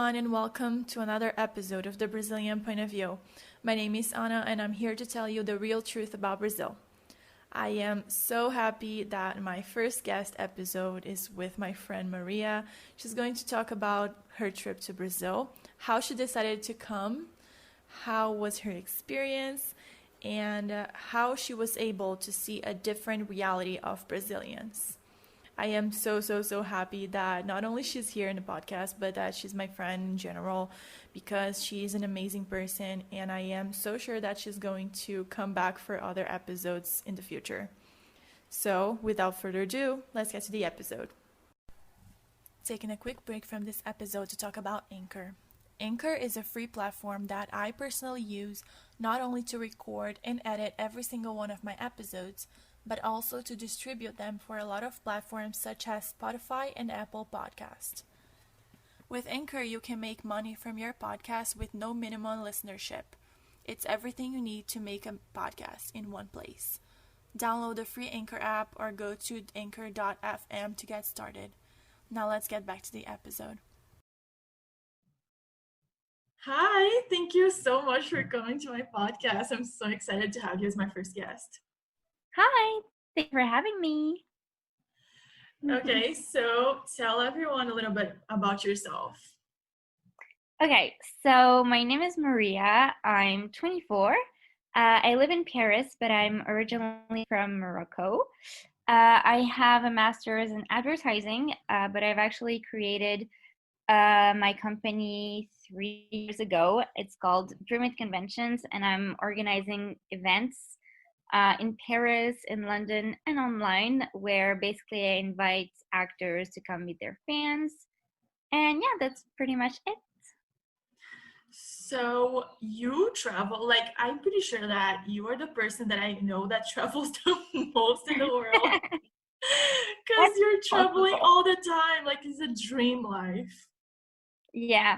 everyone, and welcome to another episode of the Brazilian Point of View. My name is Ana, and I'm here to tell you the real truth about Brazil. I am so happy that my first guest episode is with my friend Maria. She's going to talk about her trip to Brazil, how she decided to come, how was her experience, and how she was able to see a different reality of Brazilians. I am so happy that not only she's here in the podcast, but that she's my friend in general because she's an amazing person, and I am so sure that she's going to come back for other episodes in the future. So, without further ado, let's get to the episode. Taking a quick break from this episode to talk about Anchor. Anchor is a free platform that I personally use not only to record and edit every single one of my episodes, but also to distribute them for a lot of platforms such as Spotify and Apple Podcast. With Anchor, you can make money from your podcast with no minimum listenership. It's everything you need to make a podcast in one place. Download the free Anchor app or go to anchor.fm to get started. Now let's get back to the episode. Hi, thank you so much for coming to my podcast. I'm so excited to have you as my first guest. Hi, thank you for having me. Okay, so tell everyone a little bit about yourself. Okay, so my name is Maria. I'm 24. I live in Paris, but I'm originally from Morocco. I have a master's in advertising, but I've actually created my company 3 years ago. It's called Dream It Conventions, and I'm organizing events in Paris, in London, and online, where basically I invite actors to come meet their fans. And yeah, that's pretty much it. So you travel, like I'm pretty sure that you are the person that I know that travels the most in the world because That's you're traveling possible. all the time, like it's a dream life. Yeah.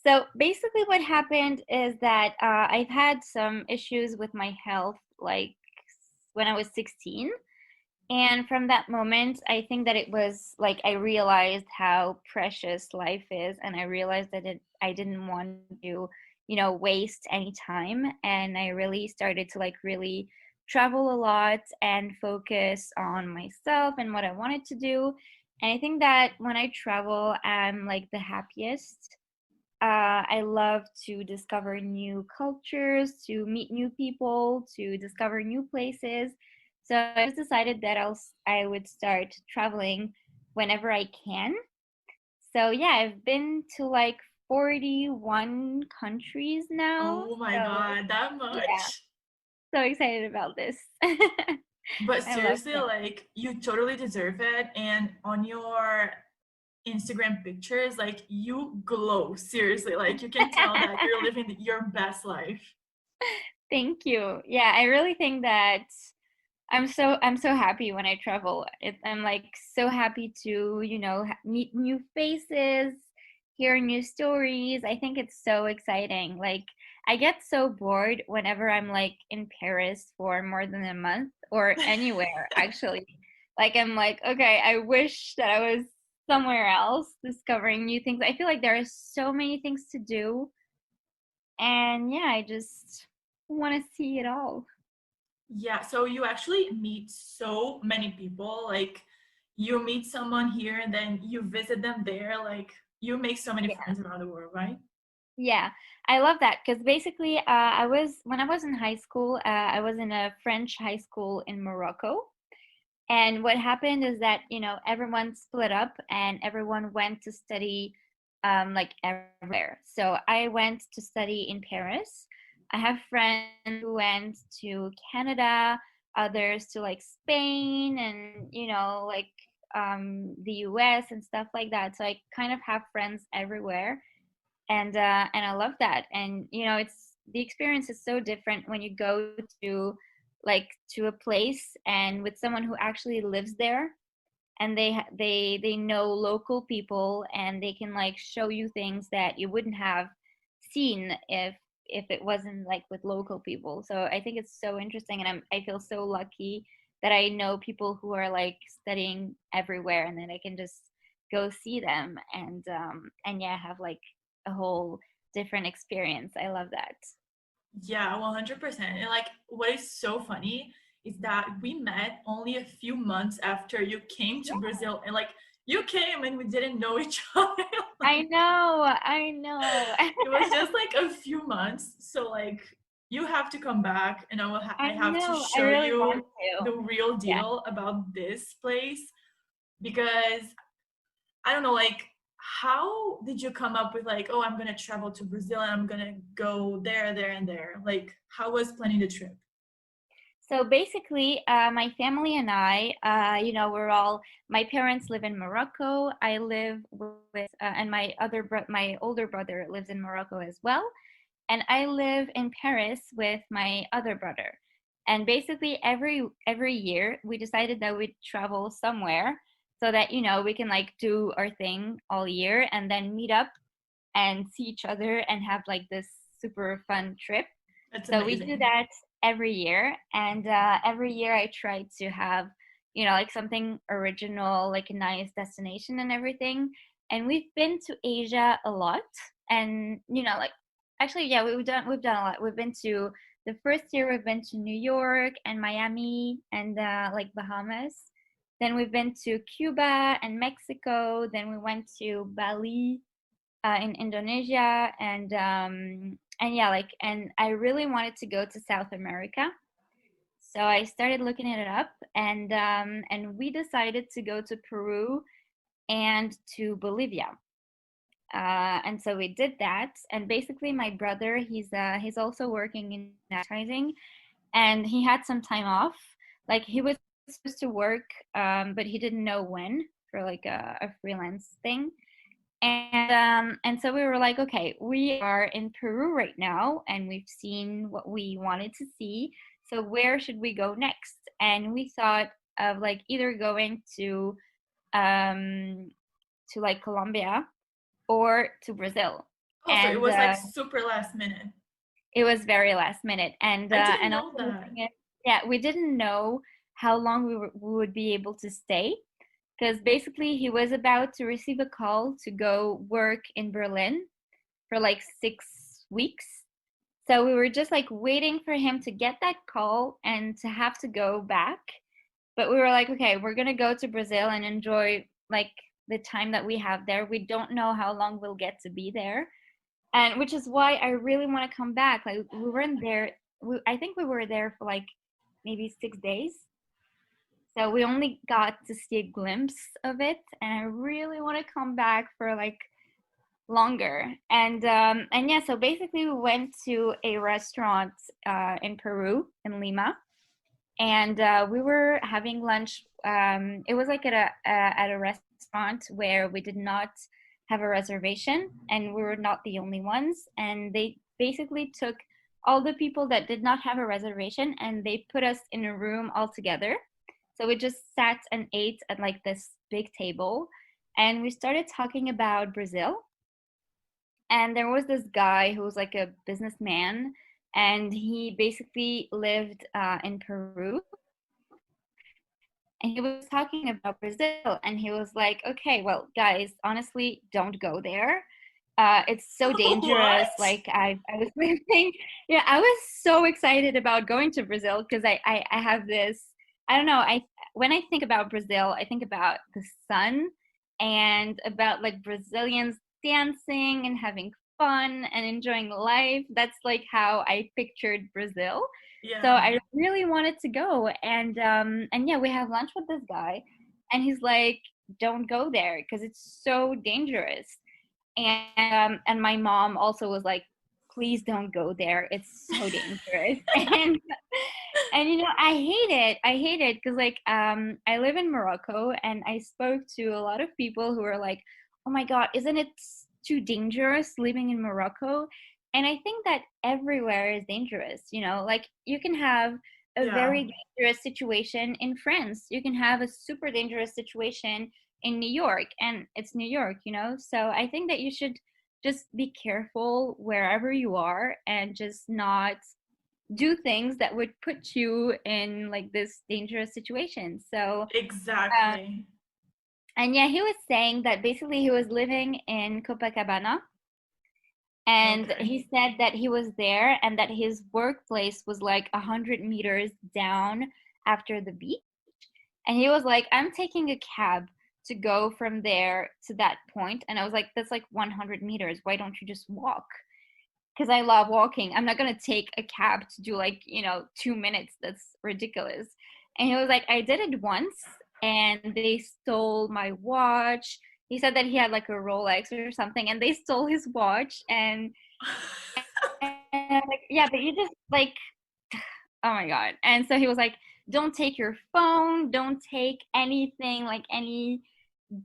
So basically, what happened is that I've had some issues with my health, like when I was 16. And from that moment, I think that it was like I realized how precious life is, and I realized that I didn't want to, waste any time. And I really started to like really travel a lot and focus on myself and what I wanted to do. And I think that when I travel, I'm like the happiest. I love to discover new cultures, to meet new people, to discover new places. So I just decided that I would start traveling whenever I can. So yeah, I've been to like 41 countries now. Oh my So God, that yeah, much? so excited about this. But I love seriously, it. like you totally deserve it. And on your Instagram pictures, like you glow, seriously. Like you can tell that you're living your best life. Thank you. Yeah, I really think that I'm so happy when I travel. I'm like so happy to, meet new faces, hear new stories. I think it's so exciting. Like I get so bored whenever I'm like in Paris for more than a month or anywhere actually. Like I'm like, okay, I wish that I was somewhere else discovering new things. I feel like there are so many things to do, and yeah, I just want to see it all. Yeah, so you actually meet so many people. Like you meet someone here and then you visit them there. Like you make so many friends around the world, right? Yeah, I love that because basically, when I was in high school, I was in a French high school in Morocco. And what happened is that, everyone split up and everyone went to study like everywhere. So I went to study in Paris. I have friends who went to Canada, others to like Spain and, like the US and stuff like that. So I kind of have friends everywhere, and I love that. And it's the experience is so different when you go to like to a place and with someone who actually lives there, and they know local people, and they can like show you things that you wouldn't have seen if it wasn't like with local people. So I think it's so interesting, and I feel so lucky that I know people who are like studying everywhere, and then I can just go see them and yeah, have like a whole different experience. I love that. Yeah, 100%. And like, what is so funny is that we met only a few months after you came to Brazil, and like, you came and we didn't know each other. I Like, know, I know. it was just like a few months. So like, you have to come back, and I I have to know, I show really you want to. the real Yeah. deal about this place, because I don't know, like, how did you come up with like, oh, I'm gonna travel to Brazil and I'm gonna go there, there, and there? Like, how was planning the trip? So basically, my family and I, we're all. My parents live in Morocco. I live with, and my older brother lives in Morocco as well, and I live in Paris with my other brother. And basically, every year we decided that we'd travel somewhere so that we can like do our thing all year and then meet up and see each other and have like this super fun trip. That's So we do amazing. that every year, and every year I try to have, like something original, like a nice destination and everything. And we've been to Asia a lot, and like actually, yeah, we've done a lot. We've been to the first year we've been to New York and Miami and like Bahamas. Then we've been to Cuba and Mexico. Then we went to Bali in Indonesia, and yeah, like, and I really wanted to go to South America, so I started looking it up, and we decided to go to Peru and to Bolivia. And so we did that, and basically my brother, he's also working in advertising, and he had some time off. Like he was supposed to work, but he didn't know when, for like a freelance thing. And so we were like, okay, we are in Peru right now, and we've seen what we wanted to see. So where should we go next? And we thought of like either going um to like Colombia or to Brazil. Also, it And was like super last minute. it was very last minute. And I didn't also know the that. thing is, yeah, we didn't know how long we would be able to stay, because basically he was about to receive a call to go work in Berlin for like 6 weeks. So we were just like waiting for him to get that call and to have to go back. But we were like, okay, we're gonna go to Brazil and enjoy like the time that we have there. We don't know how long we'll get to be there, and which is why I really want to come back. Like we weren't there. I think we were there for like maybe 6 days, so we only got to see a glimpse of it, and I really want to come back for like longer. And yeah, so basically we went to a restaurant in Peru, in Lima, and we were having lunch. It was like at a restaurant where we did not have a reservation, and we were not the only ones. And they basically took all the people that did not have a reservation, and they put us in a room all together. So we just sat and ate at like this big table, and we started talking about Brazil. And there was this guy who was like a businessman, and he basically lived in Peru, and he was talking about Brazil, and he was like, okay, well guys, honestly, don't go there. It's so dangerous. What? Like I was thinking, yeah, I was so excited about going to Brazil because I have this, I don't know, I when I think about Brazil, I think about the sun and about like Brazilians dancing and having fun and enjoying life. That's like how I pictured Brazil. So Yeah. I really wanted to go, and yeah, we had lunch with this guy, and he's like, don't go there because it's so dangerous. And my mom also was like, please don't go there, it's so dangerous. And I hate it because like I live in Morocco, and I spoke to a lot of people who were like, oh my god, isn't it too dangerous living in Morocco? And I think that everywhere is dangerous, like you can have a Yeah. very dangerous situation in France, you can have a super dangerous situation in New York, and it's New York, so I think that you should just be careful wherever you are and just not do things that would put you in like this dangerous situation. So um, Exactly. and yeah, he was saying that basically he was living in Copacabana, And Okay. he said that he was there and that his workplace was like 100 meters down after the beach. And he was like, I'm taking a cab to go from there to that point. And I was like, that's like 100 meters. Why don't you just walk? Because I love walking. I'm not going to take a cab to do like, 2 minutes. That's ridiculous. And he was like, I did it once and they stole my watch. He said that he had like a Rolex or something and they stole his watch. And I'm like, yeah, but you just like, oh my God. And so he was like, don't take your phone, don't take anything like any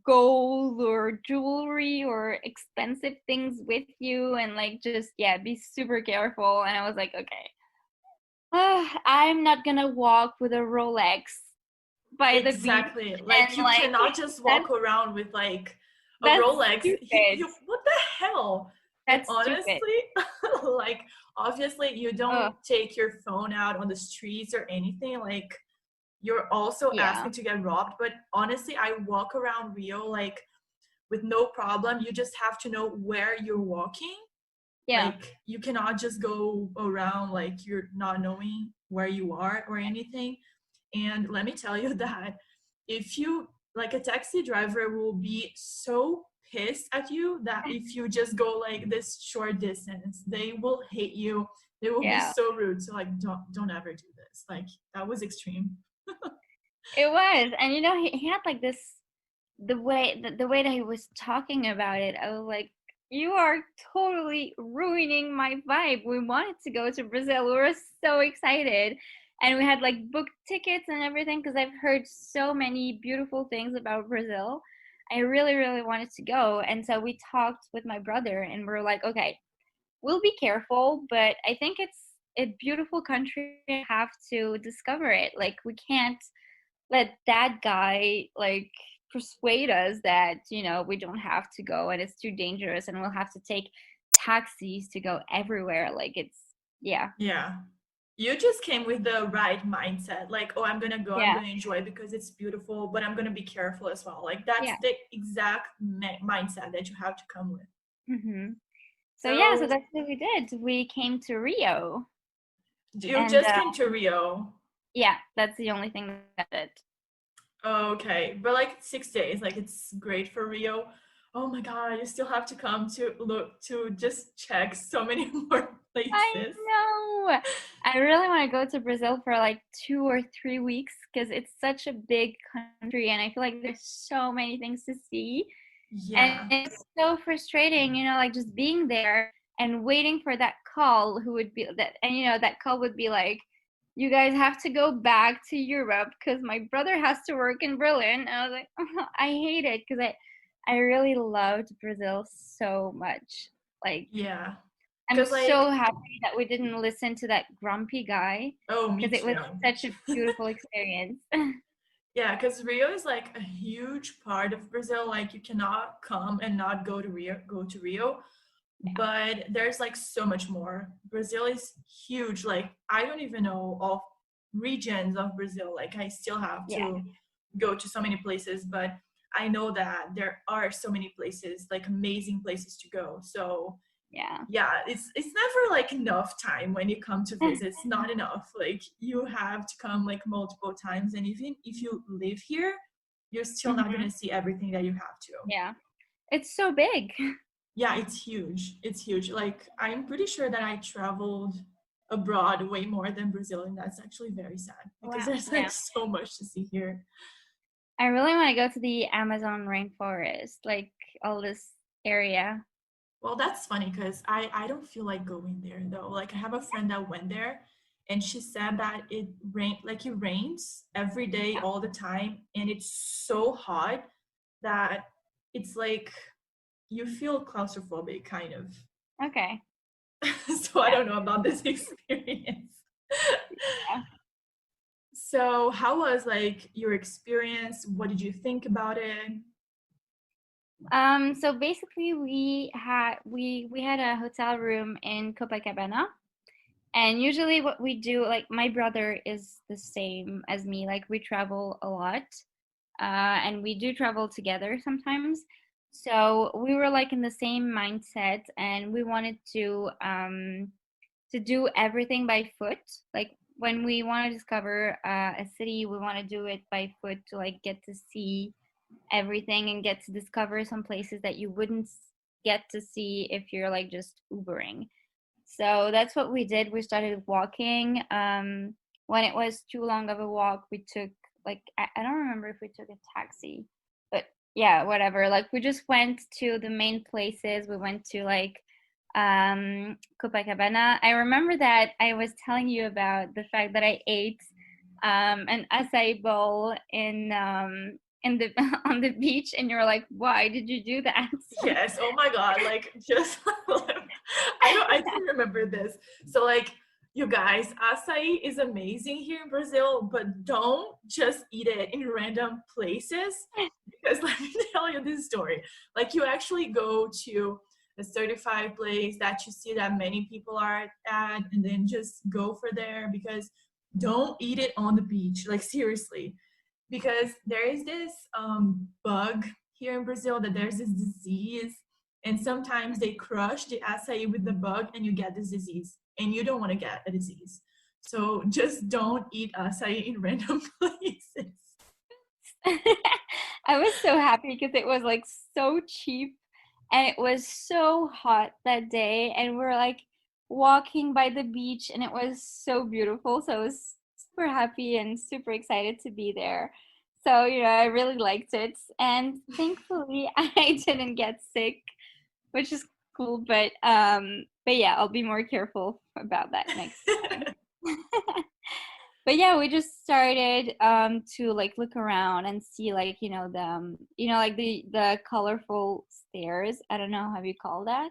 gold or jewelry or expensive things with you, and like just, yeah, be super careful. And I was like, okay, I'm not gonna walk with a Rolex by the beach. Exactly. Like And you like cannot just that's walk around with like a that's Rolex. stupid. You what the hell? And That's stupid. honestly, like obviously you don't Oh take your phone out on the streets or anything. Like you're also yeah, asking to get robbed. But honestly, I walk around Rio like with no problem. You just have to know where you're walking. yeah, Like you cannot just go around like you're not knowing where you are or anything. And let me tell you that if you like a taxi driver will be so pissed at you that if you just go like this short distance, they will hate you. They will be yeah. so rude. So like don't ever do this. Like that was extreme. It was. And he had like this, the way that he was talking about it, I was like, you are totally ruining my vibe. We wanted to go to Brazil. We were so excited. And we had like booked tickets and everything because I've heard so many beautiful things about Brazil. I really, really wanted to go. And so we talked with my brother and we are like, okay, we'll be careful, but I think it's a beautiful country. We have to discover it. Like, we can't let that guy like persuade us that we don't have to go and it's too dangerous and we'll have to take taxis to go everywhere. Like, it's, yeah, Yeah. You just came with the right mindset. Like, oh, I'm gonna go, I'm yeah, gonna enjoy because it's beautiful, but I'm gonna be careful as well. Like that's yeah. the exact mindset that you have to come with. Hmm. So yeah, so So that's what we did. We came to Rio. you And just came to Rio. yeah, that's the only thing that I did. Okay, but like 6 days, like it's great for Rio. Oh my God, you still have to come to look to just check so many more I places. know. I really want to go to Brazil for like 2 or 3 weeks because it's such a big country and I feel like there's so many things to see. And Yeah. it's so frustrating, like just being there and waiting for that call who would be that, and that call would be like, you guys have to go back to Europe because my brother has to work in Berlin. And I was like, oh, I hate it because I really loved Brazil so much. Like, Yeah. I'm Because so like, happy that we didn't listen to that grumpy guy oh, me because it was too. such a beautiful experience. Yeah, because Rio is like a huge part of Brazil. Like you cannot come and not go to Rio, go to Rio. Yeah, But there's like so much more. Brazil is huge. Like I don't even know all regions of Brazil. Like I still have yeah, to go to so many places, but I know that there are so many places, like amazing places to go. So yeah. yeah, it's never like enough time when you come to visit. It's not enough. Like you have to come like multiple times, and even if you live here, you're still not Hmm. gonna see everything that you have to. Yeah. It's so big. Yeah, it's huge. It's huge. Like I'm pretty sure that I traveled abroad way more than Brazil, and that's actually very sad because Wow. there's like Yeah. so much to see here. I really want to go to the Amazon rainforest, like all this area. Well, that's funny because I don't feel like going there though. Like I have a friend that went there, and she said that it rains every day Yeah. all the time, and it's so hot that it's like you feel claustrophobic kind of. Okay. So I Yeah. don't know about this experience. Yeah. So how was like your experience? What did you think about it? So basically we had a hotel room in Copacabana. And usually what we do, like my brother is the same as me, like we travel a lot. And we do travel together sometimes. So we were like in the same mindset, and we wanted to do everything by foot. Like when we want to discover a city, we want to do it by foot to like get to see everything and get to discover some places that you wouldn't get to see if you're like just Ubering. So that's what we did. We started walking. When it was too long of a walk, we took like I don't remember if we took a taxi, but yeah, whatever. Like we just went to the main places. We went to like Copacabana. I remember that I was telling you about the fact that I ate an acai bowl in the on the beach, and you're like, why did you do that? Yes. Oh my God. Like just I do remember this. So like you guys, acai is amazing here in Brazil, but don't just eat it in random places because let me tell you this story. Like you actually go to a certified place that you see that many people are at and then just go for there because don't eat it on the beach. Like seriously because there is this bug here in Brazil that there's this disease, and sometimes they crush the acai with the bug, and you get this disease, and you don't want to get a disease. So just don't eat acai in random places. I was so happy because it was like so cheap, and it was so hot that day, and we were like walking by the beach, and it was so beautiful. So I was super happy and super excited to be there. So, I really liked it. And thankfully I didn't get sick, which is cool, but yeah, I'll be more careful about that next time. But yeah, we just started to like look around and see like like the colorful stairs. I don't know how you call that.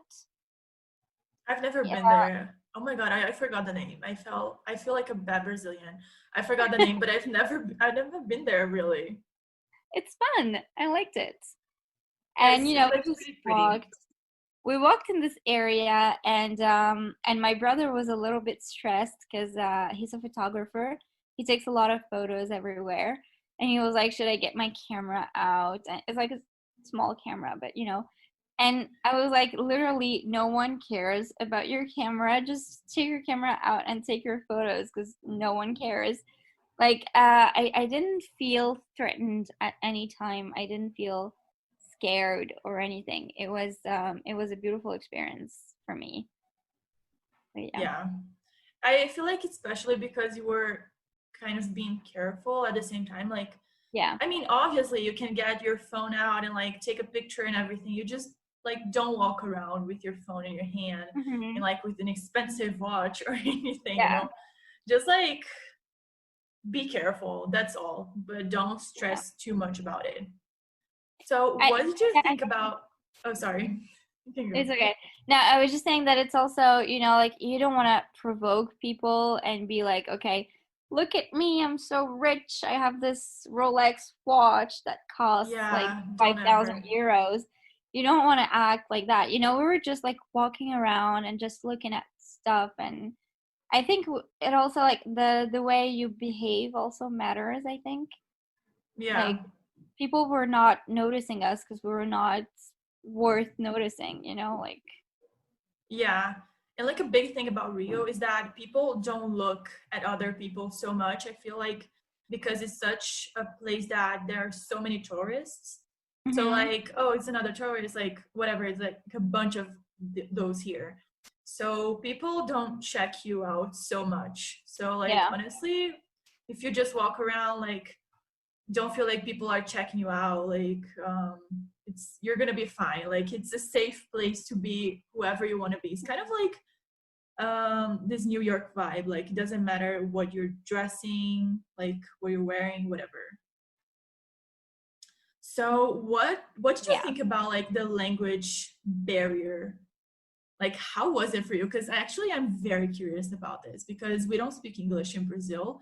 I've never Yeah, been there. Oh my god, I forgot the name. I feel like a bad Brazilian. I forgot the name, but I've never been there really. it's fun. I liked it. Yeah, And it seems we like just pretty pretty. walked. We walked in this area, and my brother was a little bit stressed because he's a photographer. He takes a lot of photos everywhere, and he was like, "Should I get my camera out?" And it's like a small camera, but And I was like, literally, no one cares about your camera. Just take your camera out and take your photos because no one cares. Like, I didn't feel threatened at any time. I didn't feel scared or anything. It was a beautiful experience for me. But yeah. Yeah. I feel like especially because you were kind of being careful at the same time. Like, Yeah. I mean, obviously you can get your phone out and like take a picture and everything. You just like don't walk around with your phone in your hand and Hmm. like with an expensive watch or anything, Yeah. Just like be careful, that's all. But don't Yeah. stress too much about it. So I what did you yeah, think about oh sorry. You can go. it's okay. No, I was just saying that it's also, like you don't want to provoke people and be like, okay, look at me, I'm so rich. I have this Rolex watch that costs like Yeah, don't 5,000 ever. euros. You don't want to act like that. We were just like walking around and just looking at stuff, and I think it also like the way you behave also matters, I think. Yeah. Like people were not noticing us because we were not worth noticing, like Yeah. And like a big thing about Rio is that people don't look at other people so much. I feel like because it's such a place that there are so many tourists. So hmm. like, oh, it's another tourist, like whatever, it's like a bunch of those here. So people don't check you out so much. So like Yeah. honestly, if you just walk around like don't feel like people are checking you out like it's you're gonna be fine, like it's a safe place to be whoever you want to be. It's kind of like this New York vibe, like it doesn't matter what you're dressing, like what you're wearing, whatever. So what did you Yeah. think about like the language barrier? Like how was it for you? Because actually I'm very curious about this because we don't speak English in Brazil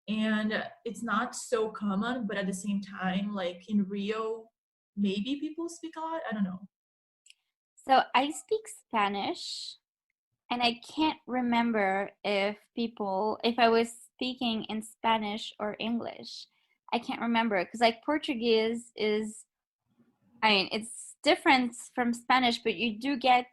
and it's not so common, but at the same time like in Rio maybe people speak a lot, I don't know. So I speak Spanish, and I can't remember if I was speaking in Spanish or English. I can't remember because like Portuguese is, I mean, it's different from Spanish, but you do get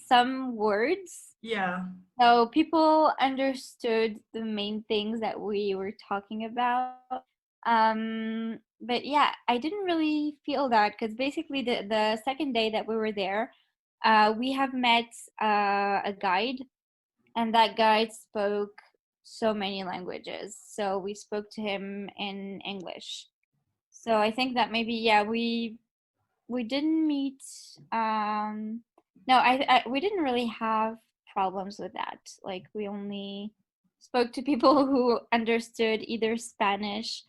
some words. Yeah. So people understood the main things that we were talking about. But yeah, I didn't really feel that because basically the second day that we were there, we have met a guide, and that guide spoke so many languages. So we spoke to him in English. So I think that maybe yeah, we didn't meet no, I we didn't really have problems with that. Like we only spoke to people who understood either Spanish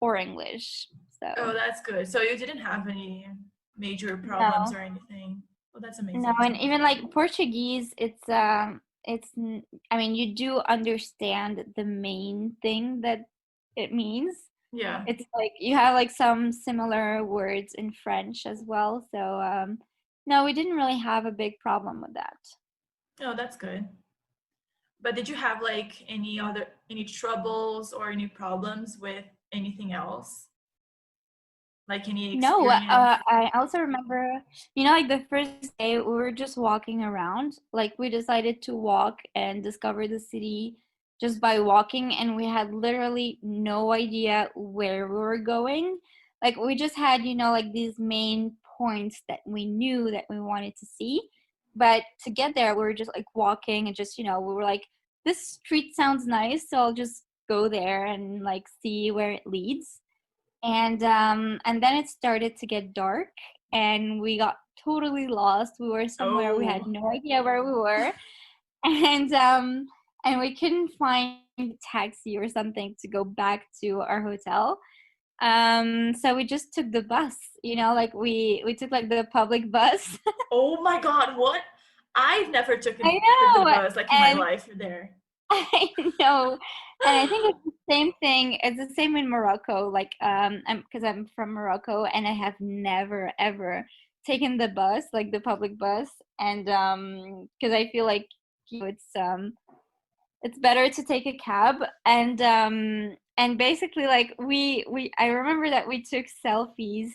or English. Oh, So that's good. So you didn't have any major problems no. or anything. Well, that's No, amazing. and even like Portuguese, I mean, you do understand the main thing that it means. Yeah. It's like you have like some similar words in French as well. So no, we didn't really have a big problem with that. Oh, that's good. But did you have like any troubles or any problems with anything else? Like any No, experience? I also remember, like the first day we were just walking around. Like we decided to walk and discover the city just by walking, and we had literally no idea where we were going. Like we just had, like these main points that we knew that we wanted to see. But to get there, we were just like walking and just, we were like, this street sounds nice, so I'll just go there and like see where it leads. And then it started to get dark, and we got totally lost. We were somewhere we had Oh, no idea where we were, and we couldn't find a taxi or something to go back to our hotel. So we just took the bus. Like we took like the public bus. oh my God, what? I've never I taken the know, bus like in my and life there. I know, and I think it's the same thing. It's the same in Morocco. Like, because I'm from Morocco, and I have never ever taken the bus, like the public bus, and because I feel like it's better to take a cab, and basically like we I remember that we took selfies,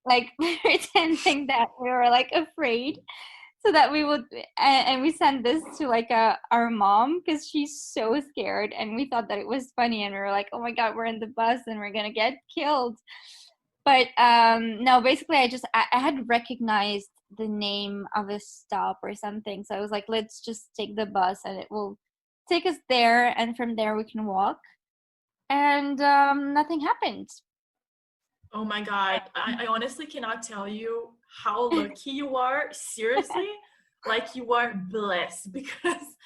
like pretending that we were like afraid so that we would and we sent this to like our mom because she's so scared, and we thought that it was funny, and we were like, oh my god, we're in the bus and we're gonna get killed. But no, basically I had recognized the name of a stop or something, so I was like, let's just take the bus and it will take us there, and from there we can walk. And nothing happened. Oh my God. I honestly cannot tell you how lucky you are. Seriously, like you are blessed because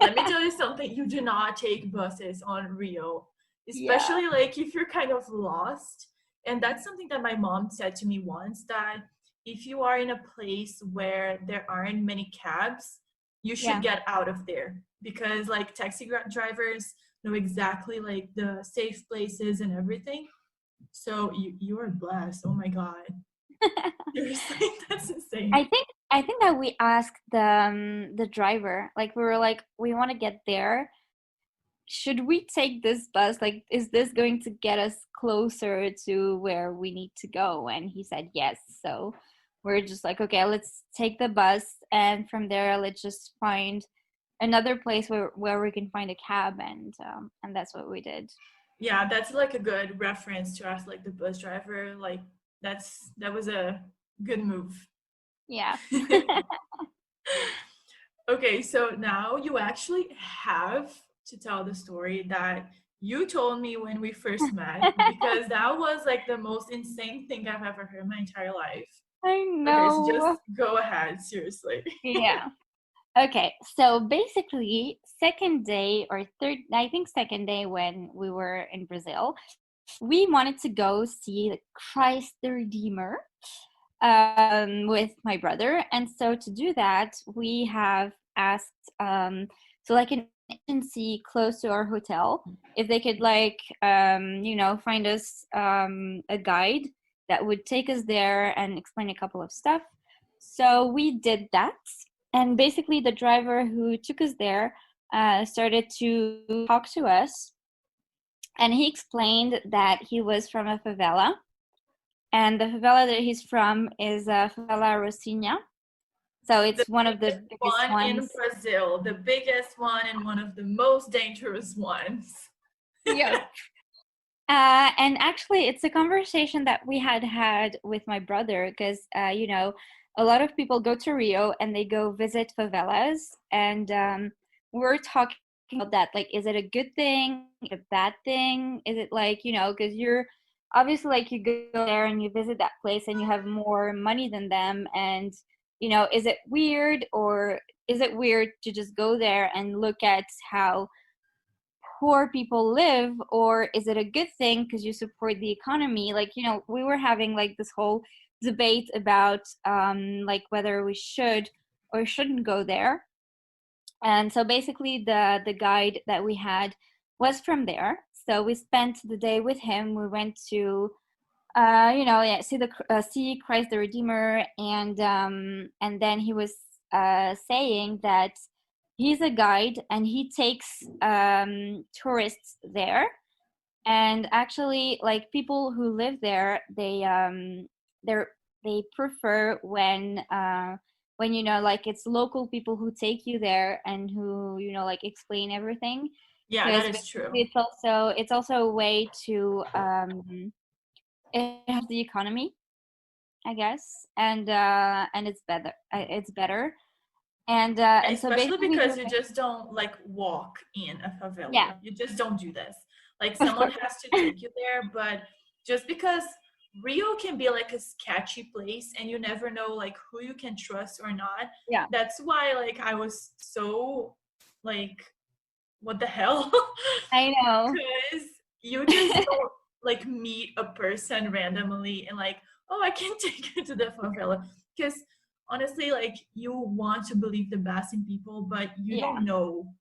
let me tell you something, you do not take buses on Rio, Yeah, especially like if you're kind of lost. And that's something that my mom said to me once, that if you are in a place where there aren't many cabs, you should yeah. get out of there because like drivers know exactly like the safe places and everything. So you are blessed. Oh my God. Seriously, that's insane. I think that we asked the driver, like we were like, we want to get there. Should we take this bus? Like, is this going to get us closer to where we need to go? And he said yes. So we're just like, okay, let's take the bus, and from there, let's just find another place where we can find a cab, and that's what we did. Yeah, that's like a good reference to ask like the bus driver. Like that was a good move. Yeah. Okay, so now you actually have to tell the story that you told me when we first met because that was like the most insane thing I've ever heard in my entire life. I Okay, so just know. go ahead, seriously. Yeah. Okay, so basically, second day or third, I think second day when we were in Brazil, we wanted to go see the Christ the Redeemer with my brother. And so to do that, we have asked so like an agency close to our hotel if they could like find us a guide that would take us there and explain a couple of stuff. So we did that, and basically the driver who took us there started to talk to us, and he explained that he was from a favela, And the favela that he's from is Favela Rocinha. So The it's one of the biggest biggest one in ones. Brazil, the biggest one and one of the most dangerous ones. Yep. And actually, it's a conversation that we had with my brother because, a lot of people go to Rio and they go visit favelas. And we're talking about that. Like, is it a good thing, a bad thing? Is it like, because you're obviously like you go there and you visit that place and you have more money than them. And, is it weird or is it weird to just go there and look at how poor people live, or is it a good thing because you support the economy? Like, we were having like this whole debate about like whether we should or shouldn't go there. And so basically the guide that we had was from there, so we spent the day with him. We went to yeah, see Christ the Redeemer, and then he was saying that he's a guide and he takes tourists there. And actually, like people who live there, they prefer when like it's local people who take you there and who like explain everything, Yeah, that because is true. it's also a way to it helps the economy, I guess, and it's better. And so Especially basically because you just don't like walk in a yeah, favela. You just don't do this. Like of someone course. has to take you there, but just because Rio can be like a sketchy place and you never know like who you can trust or not. Yeah, That's why like I was so like what the hell? I know. Because you just don't like meet a person randomly and like, oh, I can take you to the favela. Because honestly, like you want to believe the best in people, but you Yeah, don't know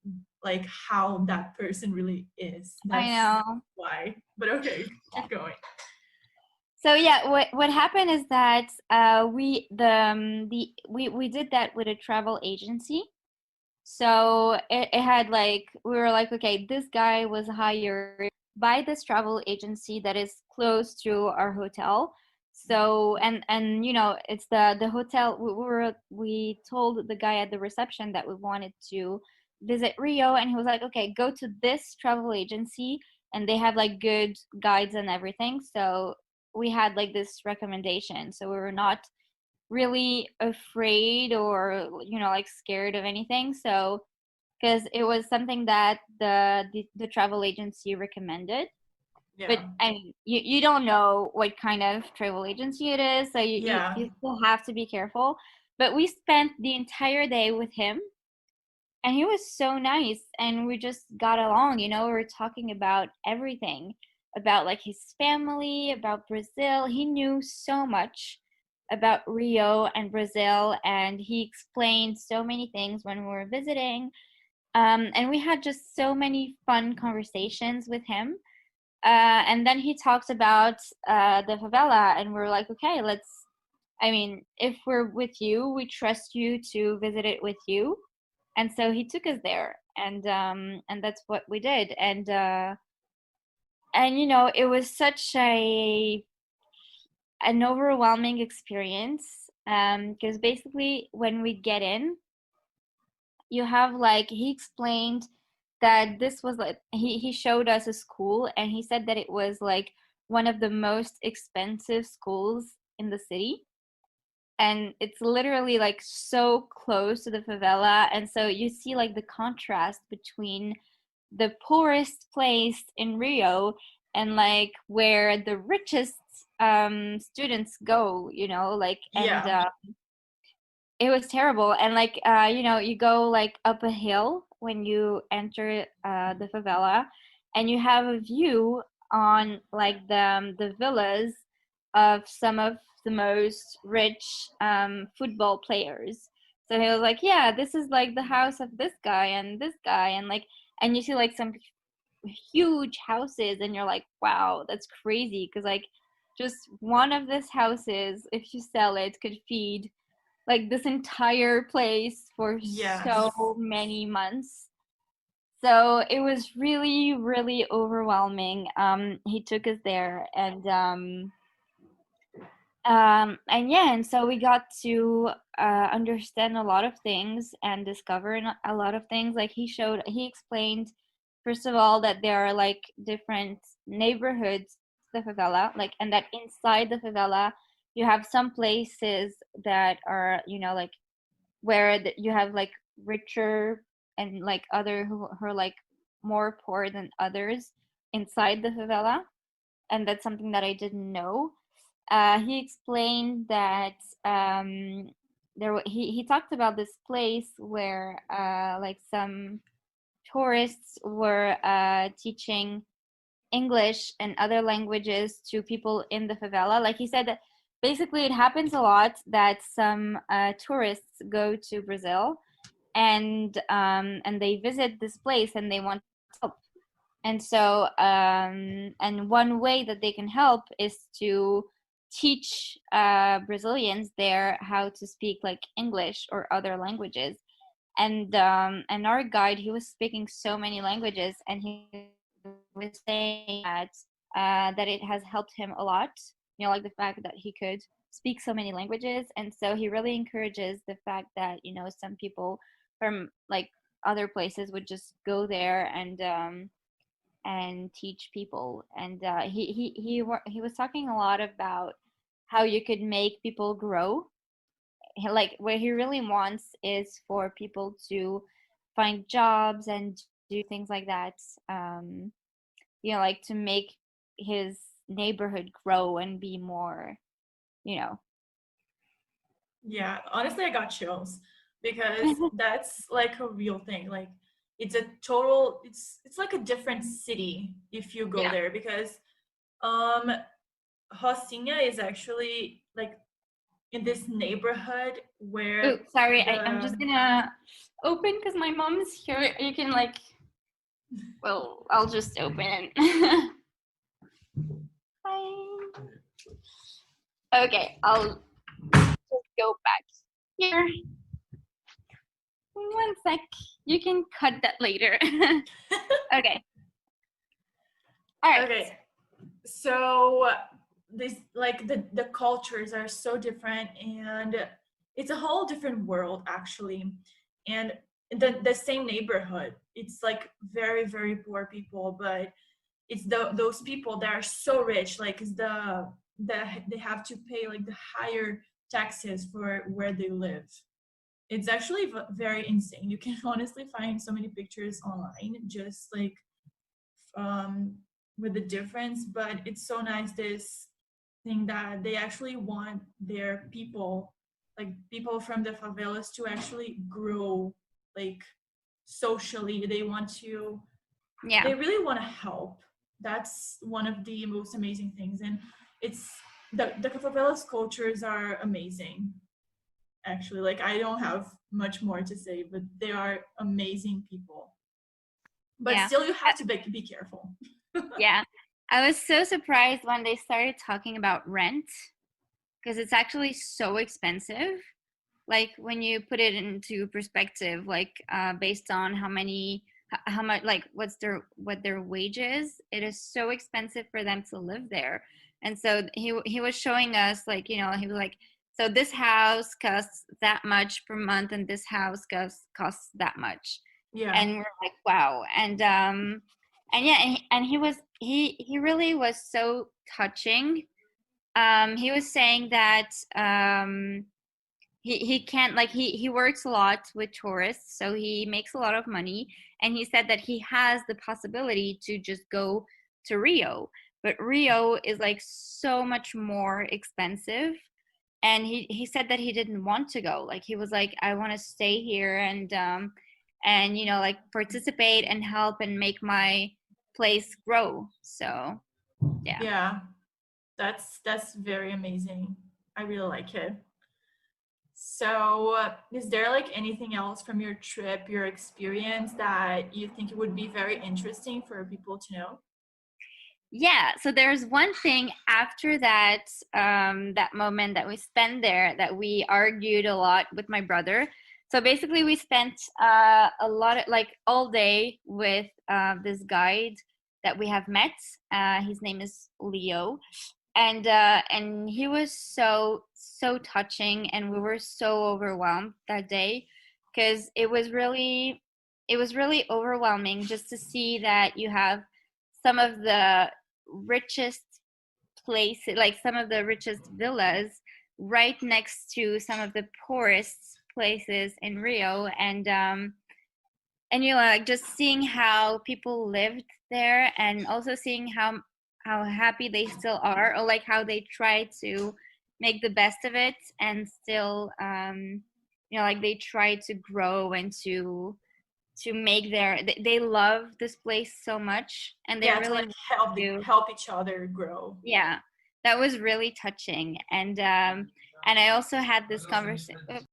like how that person really is. I That's know. why. But okay, Yeah. keep going. So yeah, what happened is that we did that with a travel agency. So it had like we were like, okay, this guy was hired by this travel agency that is close to our hotel. So and it's the hotel. We told the guy at the reception that we wanted to visit Rio, and he was like, okay, go to this travel agency, and they have like good guides and everything. So we had like this recommendation, so we were not really afraid or like scared of anything. So because it was something that the travel agency recommended. But Yeah. I mean, you don't know what kind of travel agency it is, so Yeah. you still have to be careful. But we spent the entire day with him, and he was so nice, and we just got along. We were talking about everything, about like his family, about Brazil. He knew so much about Rio and Brazil, and he explained so many things when we were visiting. And we had just so many fun conversations with him. And then he talked about the favela, and we're like, okay, I mean, if we're with you, we trust you to visit it with you. And so he took us there, and that's what we did. And it was such an overwhelming experience, because basically when we get in, you have like he explained that this was like he showed us a school, and he said that it was like one of the most expensive schools in the city, and it's literally like so close to the favela. And so you see like the contrast between the poorest place in Rio and like where the richest students go, like. And Yeah. it was terrible. And like you go like up a hill when you enter the favela, and you have a view on like the villas of some of the most rich football players. So he was like, yeah, this is like the house of this guy and this guy, and like, and you see like some huge houses, and you're like, wow, that's crazy, because like just one of these houses, if you sell it, could feed like this entire place for so Yes. many months. So it was really, really overwhelming. He took us there, And so we got to understand a lot of things and discover a lot of things. Like he explained, first of all, that there are like different neighborhoods, the favela, like, and that inside the favela, you have some places that are, like, where you have like richer and like other who are like more poor than others inside the favela, and that's something that I didn't know. He explained that he talked about this place where like some tourists were teaching English and other languages to people in the favela. Like he said that basically it happens a lot that some tourists go to Brazil and they visit this place and they want help. And so, and one way that they can help is to teach Brazilians there how to speak like English or other languages. And our guide, he was speaking so many languages, and he was saying that it has helped him a lot. Like the fact that he could speak so many languages, and so he really encourages the fact that some people from like other places would just go there and teach people. And he was talking a lot about how you could make people grow. Like what he really wants is for people to find jobs and do things like that. Like to make his neighborhood grow and be more, you know. Yeah, honestly, I got chills because that's like a real thing. Like it's like a different city if you go Yeah. there because um Rocinha is actually like in this neighborhood Oh, where sorry. I'm the just gonna open because my mom's here. You can like, well, I'll just open. Hi. Okay, I'll just go back here. 1 sec. You can cut that later. Okay. All right. Okay, so this like the cultures are so different and it's a whole different world actually. And the same neighborhood, it's like very very poor people, but it's those people that are so rich, like it's that they have to pay like the higher taxes for where they live. It's actually very insane. You can honestly find so many pictures online just like um with the difference, but it's so nice this thing that they actually want their people, like people from the favelas, to actually grow like socially. They want to, Yeah. they really want to help. That's one of the most amazing things. And it's the favelas cultures are amazing actually. Like I don't have much more to say, but they are amazing people, but Yeah. still you have to be careful. Yeah. I was so surprised when they started talking about rent because it's actually so expensive. Like when you put it into perspective, like based on how much, like what their wages, it is so expensive for them to live there. And so he was showing us, like, he was like, so this house costs that much per month and this house costs that much. Yeah. And we're like, wow. And yeah, and he really was so touching. He was saying that he can't, like, he works a lot with tourists, so he makes a lot of money, and he said that he has the possibility to just go to Rio, but Rio is like so much more expensive. And he said that he didn't want to go. Like he was like, I want to stay here and like participate and help and make my place grow. So yeah. Yeah, that's very amazing. I really like it. So, is there like anything else from your trip, your experience, that you think it would be very interesting for people to know? Yeah, so there's one thing after that, that moment that we spent there, that we argued a lot with my brother. So basically we spent a lot of, like, all day with this guide that we have met. His name is Leo. and he was so touching, and we were so overwhelmed that day, because it was really overwhelming just to see that you have some of the richest places, like some of the richest villas, right next to some of the poorest places in Rio. And like just seeing how people lived there, and also seeing how happy they still are, or like how they try to make the best of it, and still like they try to grow, and to make they love this place so much, and they Yeah, to really like want to. help each other grow. Yeah, that was really touching. And I also had this conversation.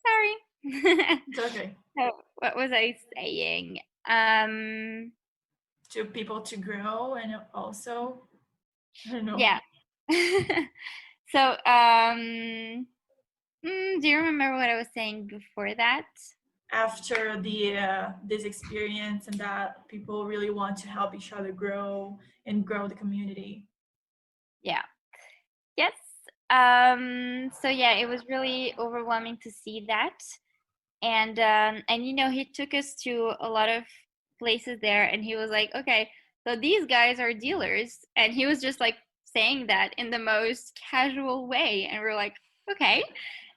Sorry. It's okay. So what was I saying? Um, To people to grow, and also, I don't know. yeah. So, do you remember what I was saying before that? After the this experience, and that people really want to help each other grow and grow the community. Yeah. Yes. So yeah, it was really overwhelming to see that. And he took us to a lot of places there, and he was like, okay, so these guys are dealers, and he was just like saying that in the most casual way, and we're like, okay.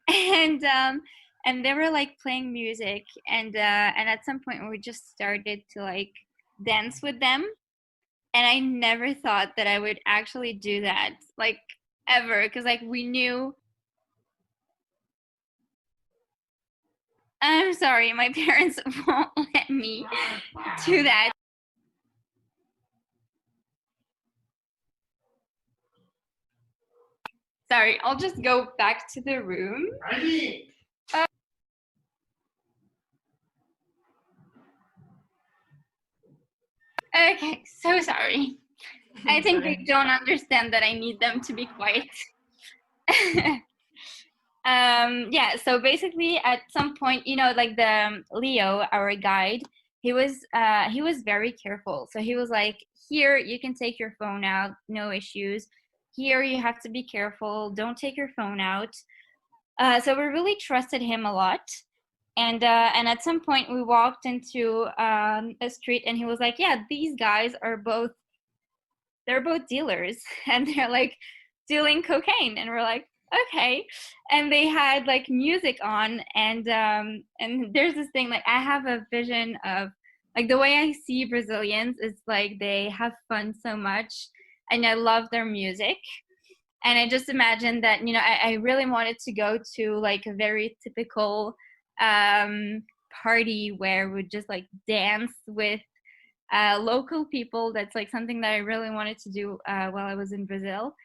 And they were like playing music, and at some point we just started to like dance with them, and I never thought that I would actually do that, like, ever, because like we knew. I'm sorry, my parents won't let me do that. Sorry, I'll just go back to the room. Okay, so sorry. I think they don't understand that I need them to be quiet. Yeah, so basically at some point, like the Leo, our guide, he was very careful. So he was like, here you can take your phone out, no issues. Here you have to be careful, don't take your phone out. So we really trusted him a lot. And at some point we walked into a street, and he was like, yeah, these guys are they're both dealers, and they're like dealing cocaine. And we're like, okay. And they had like music on, and there's this thing, like I have a vision of, like, the way I see Brazilians is like they have fun so much, and I love their music. And I just imagined that, I really wanted to go to like a very typical um party where we just like dance with local people. That's like something that I really wanted to do while I was in Brazil.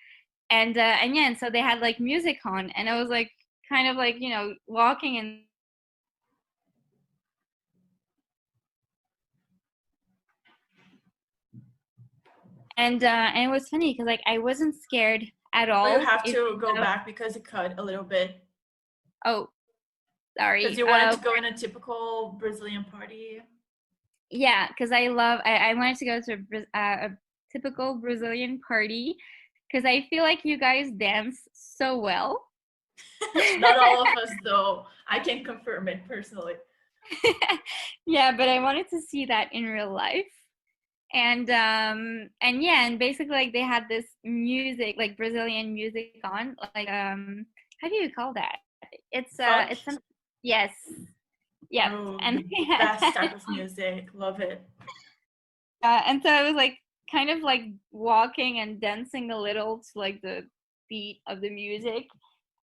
And yeah, and so they had like music on, and I was like kind of like, walking. And it was funny because like I wasn't scared at But you all. have Even to go though, back because it cut a little bit. oh, Because sorry. you wanted to go in a typical Brazilian party. Yeah, because I wanted to go to a typical Brazilian party, because I feel like you guys dance so well. Not all of us, though. I can confirm it personally. Yeah, but I wanted to see that in real life. And yeah, and basically like they had this music, like Brazilian music on, like how do you call that? Funk? It's some, yes. Yep. Oh, And the they had best that. type of music. Love it. And so I was like kind of like walking and dancing a little to like the beat of the music.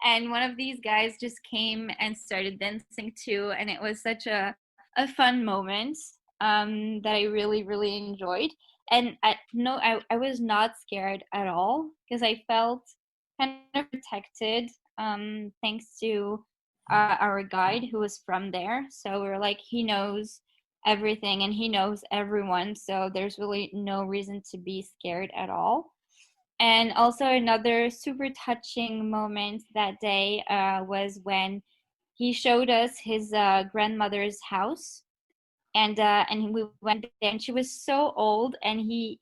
And one of these guys just came and started dancing too. And it was such a fun moment that I really, really enjoyed. And I was not scared at all, because I felt kind of protected, thanks to our guide who was from there. So we were like, he knows everything and he knows everyone, so there's really no reason to be scared at all. And also another super touching moment that day was when he showed us his grandmother's house, and we went there, and she was so old, and he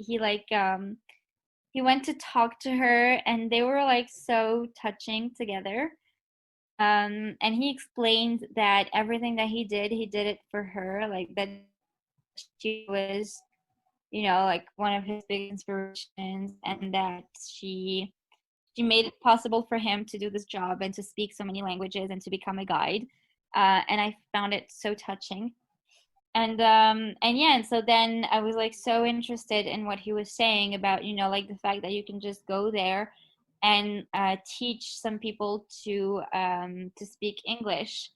went to talk to her, and they were like so touching together. And he explained that everything that he did it for her, like that she was, like one of his big inspirations, and that she made it possible for him to do this job and to speak so many languages and to become a guide. And I found it so touching. And yeah, and so then I was like so interested in what he was saying about, like the fact that you can just go there and teach some people to speak English,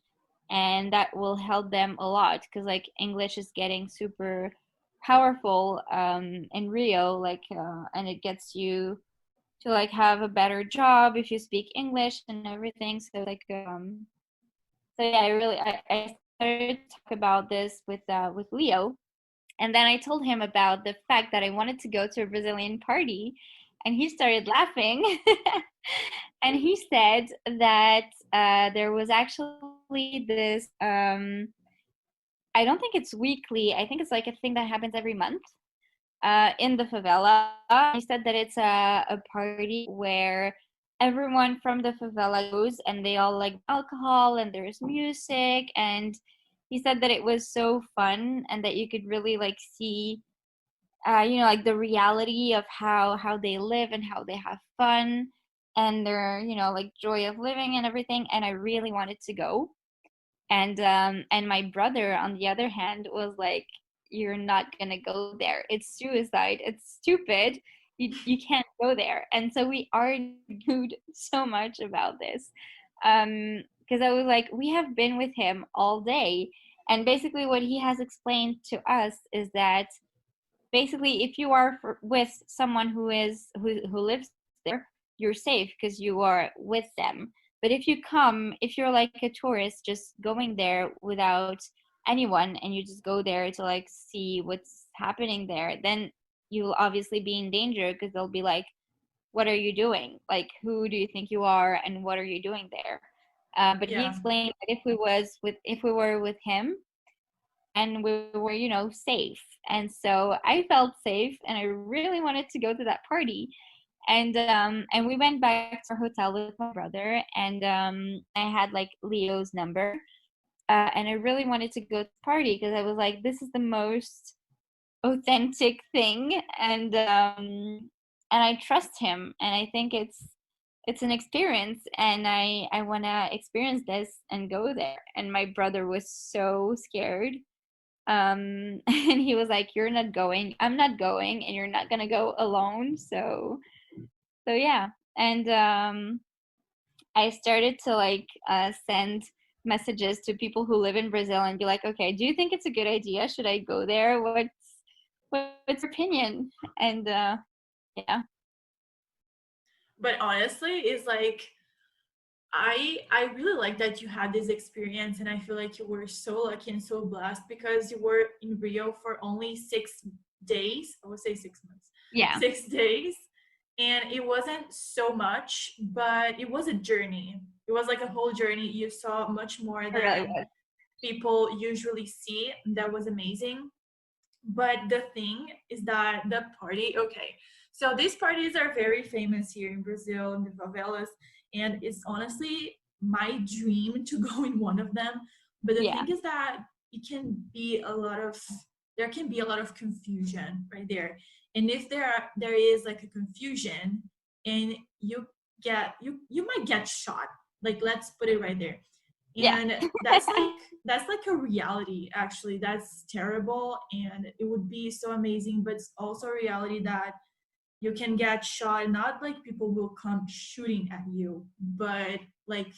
and that will help them a lot, because like English is getting super powerful in Rio, and it gets you to like have a better job if you speak English and everything. So yeah, I started to talk about this with Leo, and then I told him about the fact that I wanted to go to a Brazilian party, and he started laughing. And he said that there was actually this. I don't think it's weekly. I think it's like a thing that happens every month in the favela. He said that it's a party where everyone from the favela goes, and they all like alcohol, and there's music, and he said that it was so fun, and that you could really like see like the reality of how they live and how they have fun, and their like joy of living and everything. And I really wanted to go. And my brother, on the other hand, was like, you're not gonna go there, it's suicide, it's stupid, you can't go there. And so we argued so much about this, because I was like, we have been with him all day, and basically what he has explained to us is that basically if you are with someone who lives there, you're safe because you are with them. But if you're like a tourist just going there without anyone, and you just go there to like see what's happening there, then you'll obviously be in danger, because they'll be like, what are you doing, like who do you think you are, and what are you doing there? But he Yeah. explained that if we were with him, and we were safe. And so I felt safe, and I really wanted to go to that party. And we went back to our hotel with my brother, and I had like Leo's number, and I really wanted to go to the party, because I was like, this is the most authentic thing, and I trust him, and I think it's an experience, and I want to experience this and go there. And my brother was so scared, and he was like, you're not going, I'm not going, and you're not gonna go alone. So yeah. And I started to like send messages to people who live in Brazil and be like, okay, do you think it's a good idea, should I go there, what's your opinion? And yeah. But honestly, it's like I really like that you had this experience, and I feel like you were so lucky and so blessed because you were in Rio for only 6 days. I would say 6 months, Yeah, 6 days, and it wasn't so much, but it was a journey. It was like a whole journey. You saw much more it really than was. people usually see. That was amazing. But the thing is that the party, okay, so these parties are very famous here in Brazil, in the favelas, and it's honestly my dream to go in one of them. But the Yeah, thing is that it can be a lot of, there can be a lot of confusion right there. And if there is like a confusion, and you might get shot. Like, let's put it right there. yeah. And that's like a reality, actually. That's terrible, and it would be so amazing, but it's also a reality that you can get shot. Not like people will come shooting at you, but like,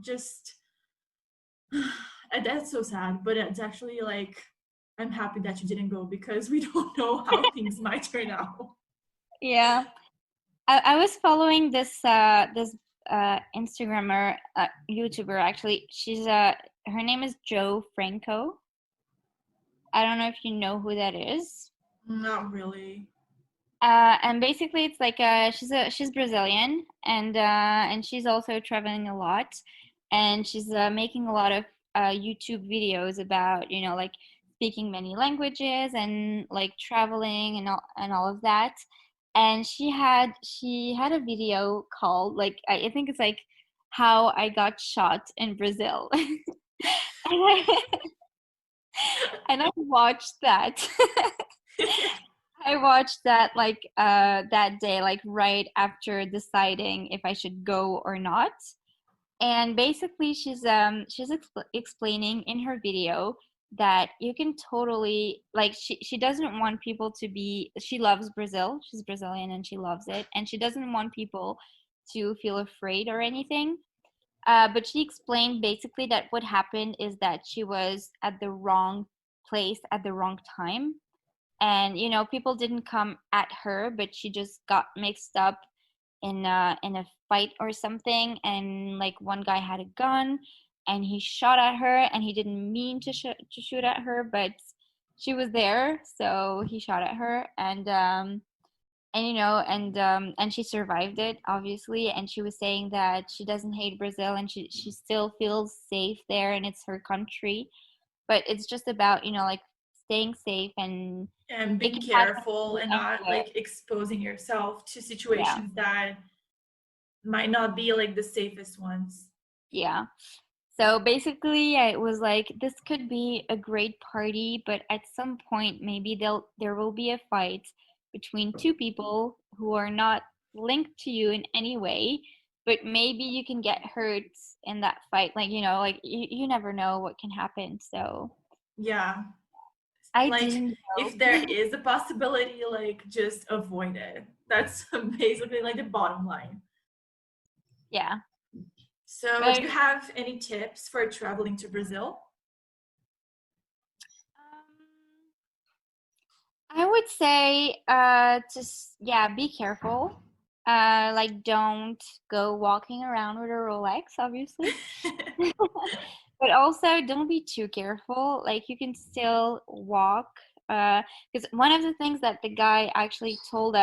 just and that's so sad. But it's actually like, I'm happy that you didn't go, because we don't know how things might turn out. Yeah, I was following this Instagrammer, YouTuber, actually. Her name is Joe Franco. I don't know if you know who that is. Not really. And basically, it's like she's Brazilian, and she's also traveling a lot. and she's making a lot of YouTube videos about, like speaking many languages and like traveling and all of that. And she had a video called, like, I think it's like how I got shot in Brazil. and I, and I watched that. I watched that like that day, like right after deciding if I should go or not. And basically she's explaining in her video that you can totally, like, she doesn't want people to be, she loves Brazil, she's Brazilian and she loves it, and she doesn't want people to feel afraid or anything. But she explained basically that what happened is that she was at the wrong place at the wrong time, and people didn't come at her, but she just got mixed up in a fight or something, and like one guy had a gun and he shot at her, and he didn't mean to shoot at her, but she was there, so he shot at her, and she survived it, obviously. And she was saying that she doesn't hate Brazil, and she still feels safe there, and it's her country, but it's just about like staying safe, and And it being can happen careful and not anywhere. like exposing yourself to Yeah. situations that might not be like the safest ones. Yeah. So basically, yeah, it was like this could be a great party, but at some point, maybe there will be a fight between two people who are not linked to you in any way, but maybe you can get hurt in that fight. Like, like you never know what can happen. So Yeah. I Like didn't if know. there is a possibility, like just avoid it. That's basically like the bottom line. Yeah. So, do But you have any tips for traveling to Brazil? I would say just, yeah, be careful. Like, don't go walking around with a Rolex, obviously. But also don't be too careful. Like, you can still walk. Because one of the things that the guy actually told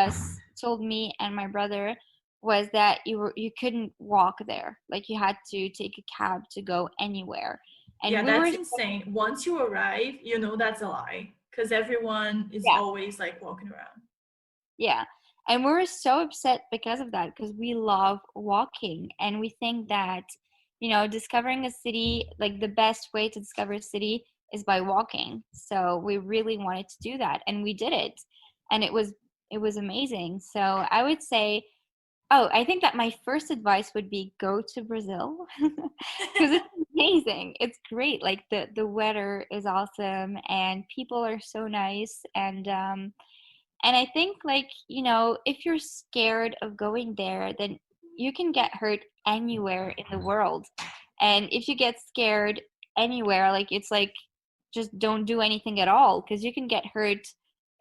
me and my brother, was that you couldn't walk there. Like, you had to take a cab to go anywhere. And Yeah, we were, that's insane. Once you arrive, you know that's a lie because everyone is yeah. always like walking around. Yeah. And we were so upset because of that, because we love walking and we think that, discovering a city, like the best way to discover a city is by walking. So we really wanted to do that, and we did it. And it was amazing. So I would say, oh, I think that my first advice would be go to Brazil because it's amazing. It's great. Like, the weather is awesome and people are so nice, and I think, like, if you're scared of going there, then you can get hurt anywhere in the world. And if you get scared anywhere, like, it's like, just don't do anything at all, because you can get hurt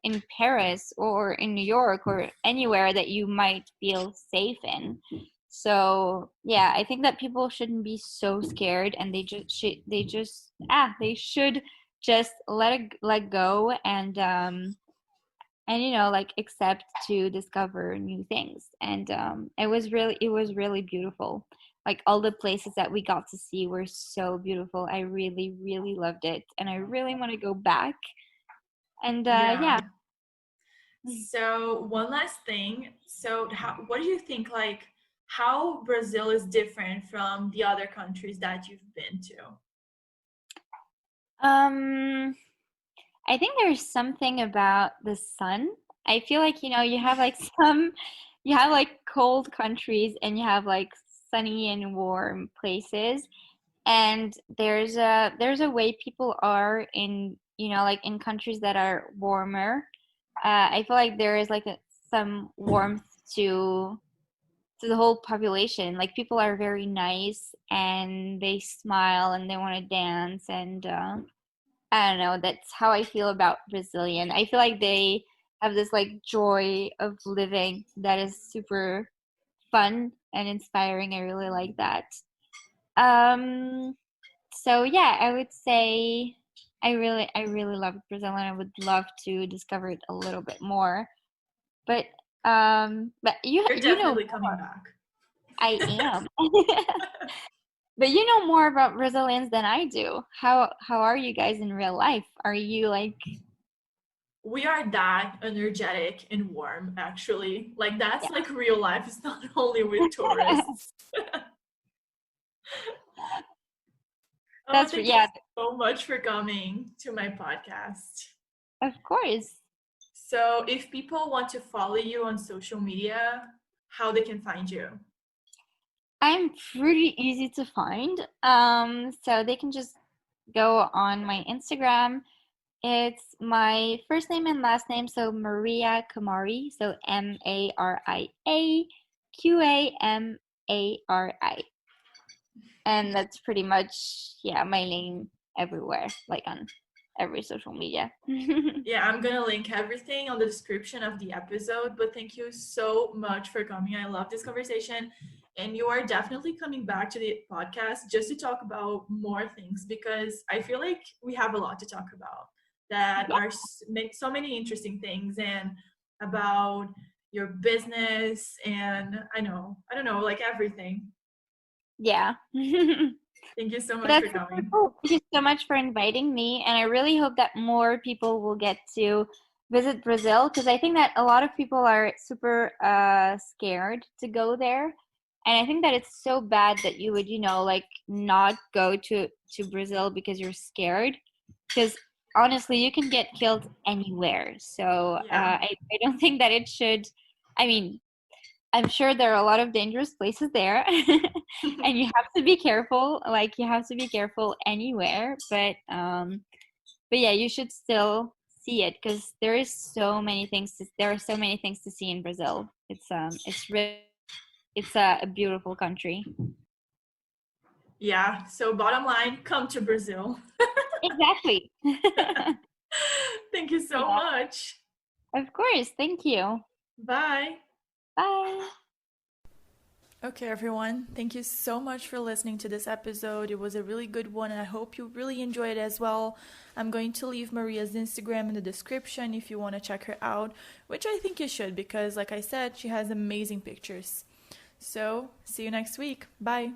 in Paris or in New York or anywhere that you might feel safe in. So, yeah, I think that people shouldn't be so scared, and they should just let go, and like accept to discover new things. And it was really beautiful. Like, all the places that we got to see were so beautiful. I really, really loved it, and I really want to go back. And Yeah. yeah. So, one last thing. So, what do you think, like, how Brazil is different from the other countries that you've been to? um I think there's something about the sun. I feel like, you have like you have like cold countries, and you have like sunny and warm places. And there's a way people are in, like in countries that are warmer. I feel like there is like some warmth to the whole population. Like, people are very nice, and they smile, and they want to dance, and I don't know, that's how I feel about Brazilian. I feel like they have this like joy of living that is super fun and inspiring. I really like that. Um so yeah, I would say I really love Brazil, and I would love to discover it a little bit more. But you You're you know definitely coming back. I am. But you know more about Brazilians than I do. How are you guys in real life? Are you like We are that energetic and warm, actually. Like that's like real life. It's not only with yeah. tourists. Oh, That's thank you yeah, so much for coming to my podcast. of course. So, if people want to follow you on social media, how they can find you? I'm pretty easy to find. So they can just go on my Instagram. It's my first name and last name, so Maria Qamari, so Mariaqamari. And that's pretty much, yeah, my name everywhere, like on every social media. Yeah, I'm gonna link everything on the description of the episode. But thank you so much for coming. I love this conversation. And you are definitely coming back to the podcast just to talk about more things because I feel like we have a lot to talk about that Yeah. are so many interesting things and about your business and I don't know, like everything. Yeah. Thank you so much That's for super coming. cool. Thank you so much for inviting me. And I really hope that more people will get to visit Brazil because I think that a lot of people are super scared to go there. And I think that it's so bad that you would, like not go to Brazil because you're scared. Because honestly, you can get killed anywhere. So Yeah. I don't think that it should. I mean, I'm sure there are a lot of dangerous places there, and you have to be careful. Like you have to be careful anywhere, but yeah, you should still see it because there are so many things to see in Brazil. It's a beautiful country. Yeah. So bottom line, come to Brazil. Exactly. Thank you so Yeah, much. of course. Thank you. Bye. Bye. Okay, everyone. Thank you so much for listening to this episode. It was a really good one, and I hope you really enjoyed it as well. I'm going to leave Maria's Instagram in the description if you want to check her out, which I think you should because, like I said, she has amazing pictures. So, see you next week. Bye.